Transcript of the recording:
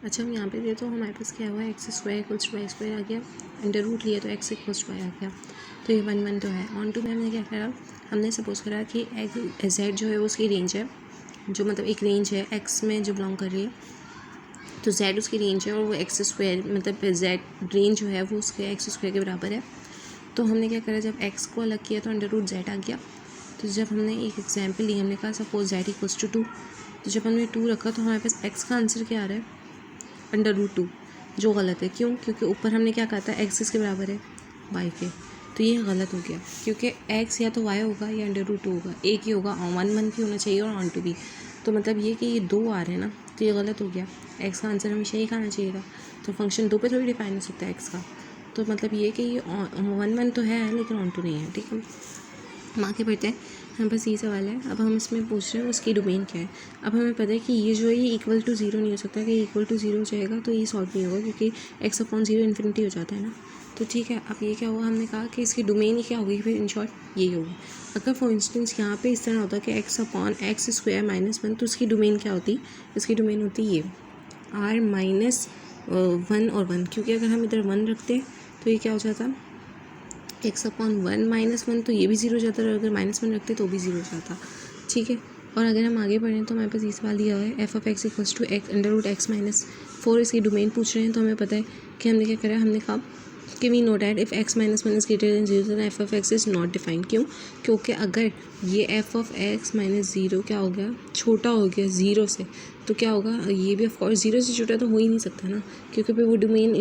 अच्छा हम यहाँ पे दे तो हमारे पास क्या हुआ, x square equals to y square आ गया, अंडर रूट लिया तो एक्स इक्वल्स टू वाई आ गया, तो ये 1 1 तो है। ऑन टू में हमने क्या करा, हमने सपोज करा कि जेड जो है वो उसकी रेंज है, जो मतलब एक रेंज है एक्स में जो बिलोंग कर रही है, तो जेड उसकी रेंज है और वो एक्स स्क्वायर मतलब जेड रेंज जो है वो उसके एक्स स्क्वायर के बराबर है। तो हमने क्या करा, जब एक्स को अलग किया तो अंडर रूट जेड आ गया। तो जब हमने एक एग्जाम्पल ली, हमने कहा सपोज जेड इक्वल्स टू 2, तो जब हमने 2 रखा तो हमारे पास एक्स का आंसर क्या आ रहा है, अंडर रूट 2, जो गलत है। क्यों? क्योंकि ऊपर हमने क्या कहा था, एक्स किसके बराबर है, वाई के, तो ये गलत हो गया क्योंकि एक्स या तो वाई होगा या अंडर रूट 2 होगा, एक ही होगा। 1 1 भी होना चाहिए और ऑन टू भी। तो मतलब ये कि ये 2 आ रहे हैं ना, तो ये गलत हो गया। एक्स का आंसर हमेशा एक आना चाहिए था, तो फंक्शन 2 पे थोड़ी डिफाइन हो सकता है एक्स का। तो मतलब ये कि ये 1 1 तो है लेकिन ऑन टू नहीं है। ठीक है, हम आगे बढ़ते हैं। हमारे पास ये सवाल है, अब हम इसमें पूछ रहे हैं उसकी डोमेन क्या है। अब हमें पता है कि ये जो है ये इक्वल टू 0 नहीं हो सकता, कि इक्वल टू 0 हो जाएगा तो ये सॉल्व नहीं होगा क्योंकि x अपॉन 0 इन्फिनिटी हो जाता है ना। तो ठीक है, अब ये क्या हुआ, हमने कहा कि इसकी डोमेन क्या होगी, फिर इन शॉर्ट यही होगी। अगर फॉर इंस्टेंस यहाँ पे इस तरह होता कि x upon x square minus 1, तो इसकी डोमेन क्या होती, इसकी डोमेन होती ये r माइनस 1 और 1, क्योंकि अगर हम इधर 1 रखते तो ये क्या हो जाता, एक्स अपॉन 1 माइनस 1, तो ये भी 0 हो जाता है, और अगर -1 रखते तो भी 0 हो जाता। ठीक है, और अगर हम आगे बढ़ें तो हमारे पास ये सवाल दिया हुआ है, F of X equals to X under root X minus 4, इसकी डोमेन पूछ रहे हैं। तो हमें पता है कि हमने क्या करा, हमने कहा कि we know that if X minus 1 is greater than 0 then F of X is not defined. क्यों? क्योंकि अगर ये एफ ऑफ एक्स माइनस 0 क्या हो गया, छोटा हो गया 0 से, तो क्या होगा, ये भी ऑफ कोर्स 0 से छोटा तो हो ही नहीं सकता ना, क्योंकि फिर वो डोमेन